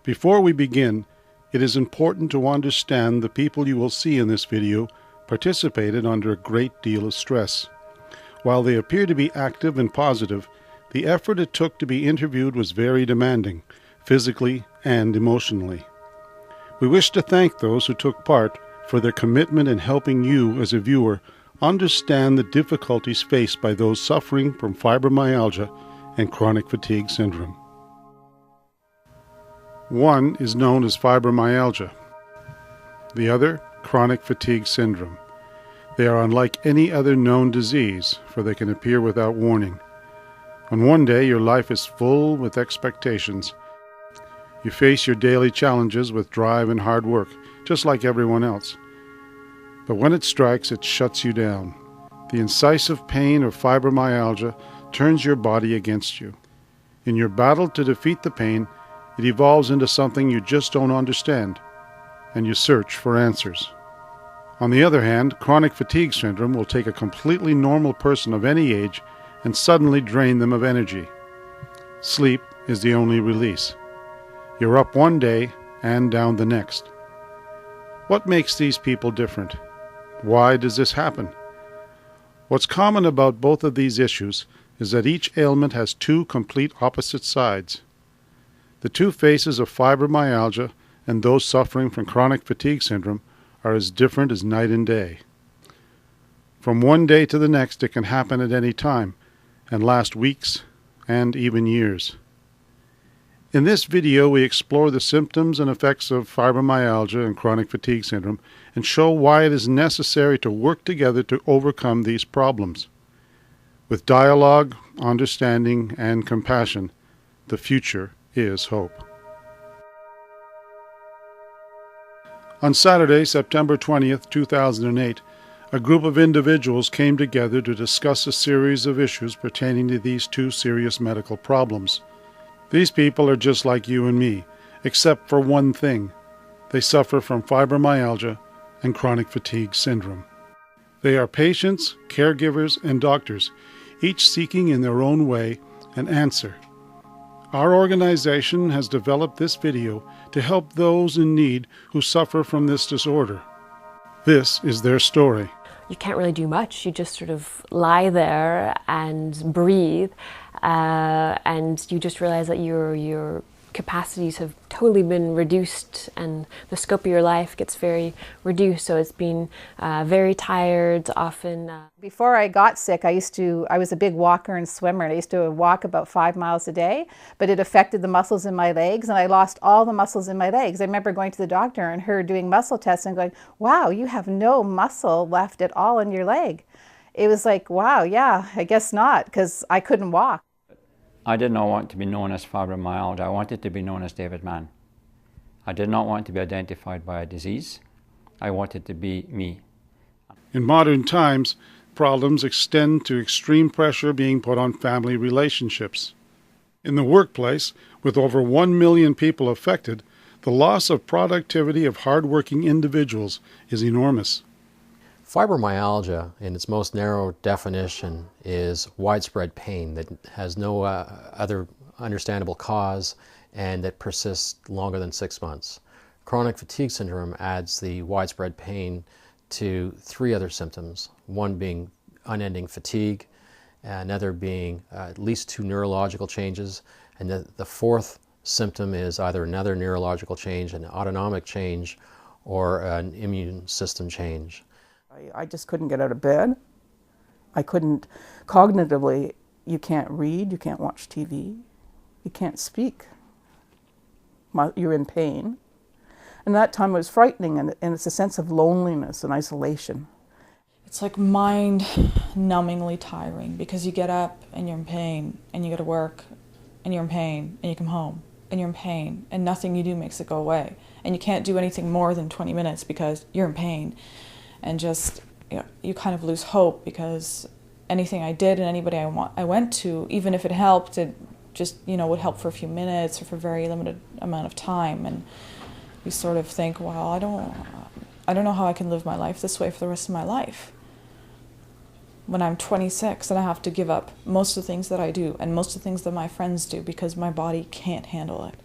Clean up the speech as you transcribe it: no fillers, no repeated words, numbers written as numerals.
Before we begin, it is important to understand the people you will see in this video participated under a great deal of stress. While they appear to be active and positive, the effort it took to be interviewed was very demanding, physically and emotionally. We wish to thank those who took part for their commitment in helping you, as a viewer, understand the difficulties faced by those suffering from fibromyalgia and chronic fatigue syndrome. One is known as fibromyalgia, the other, chronic fatigue syndrome. They are unlike any other known disease, for they can appear without warning. On one day, your life is full with expectations. You face your daily challenges with drive and hard work, just like everyone else. But when it strikes, it shuts you down. The incisive pain of fibromyalgia turns your body against you. In your battle to defeat the pain, it evolves into something you just don't understand, and you search for answers. On the other hand, chronic fatigue syndrome will take a completely normal person of any age and suddenly drain them of energy. Sleep is the only release. You're up one day and down the next. What makes these people different? Why does this happen? What's common about both of these issues is that each ailment has two complete opposite sides. The two faces of fibromyalgia and those suffering from chronic fatigue syndrome are as different as night and day. From one day to the next, it can happen at any time and last weeks and even years. In this video, we explore the symptoms and effects of fibromyalgia and chronic fatigue syndrome and show why it is necessary to work together to overcome these problems. With dialogue, understanding, and compassion, the future is hope. On Saturday, September 20th, 2008, a group of individuals came together to discuss a series of issues pertaining to these two serious medical problems. These people are just like you and me, except for one thing. They suffer from fibromyalgia and chronic fatigue syndrome. They are patients, caregivers, and doctors, each seeking in their own way an answer. Our organization has developed this video to help those in need who suffer from this disorder. This is their story. You can't really do much. You just sort of lie there and breathe, and you just realize that your capacities have totally been reduced and the scope of your life gets very reduced. So it's been very tired often. Before I got sick, I was a big walker and swimmer, and I used to walk about 5 miles a day, but it affected the muscles in my legs, and I lost all the muscles in my legs. I remember going to the doctor and her doing muscle tests and going, wow, you have no muscle left at all in your leg. It was like, wow, yeah, I guess not, because I couldn't walk. I did not want to be known as fibromyalgia. I wanted to be known as David Mann. I did not want to be identified by a disease. I wanted to be me. In modern times, problems extend to extreme pressure being put on family relationships. In the workplace, with over 1 million people affected, the loss of productivity of hard-working individuals is enormous. Fibromyalgia, in its most narrow definition, is widespread pain that has no other understandable cause and that persists longer than 6 months. Chronic fatigue syndrome adds the widespread pain to 3 other symptoms, one being unending fatigue, another being at least 2 neurological changes, and the fourth symptom is either another neurological change, an autonomic change, or an immune system change. I just couldn't get out of bed. I couldn't, cognitively, you can't read, you can't watch TV, you can't speak. You're in pain. And that time it was frightening, and it's a sense of loneliness and isolation. It's like mind-numbingly tiring because you get up and you're in pain, and you go to work and you're in pain, and you come home and you're in pain, and nothing you do makes it go away. And you can't do anything more than 20 minutes because you're in pain. And just, you kind of lose hope because anything I did and anybody I went to, even if it helped, it just, would help for a few minutes or for a very limited amount of time. And you sort of think, well, I don't know how I can live my life this way for the rest of my life. When I'm 26 and I have to give up most of the things that I do and most of the things that my friends do because my body can't handle it.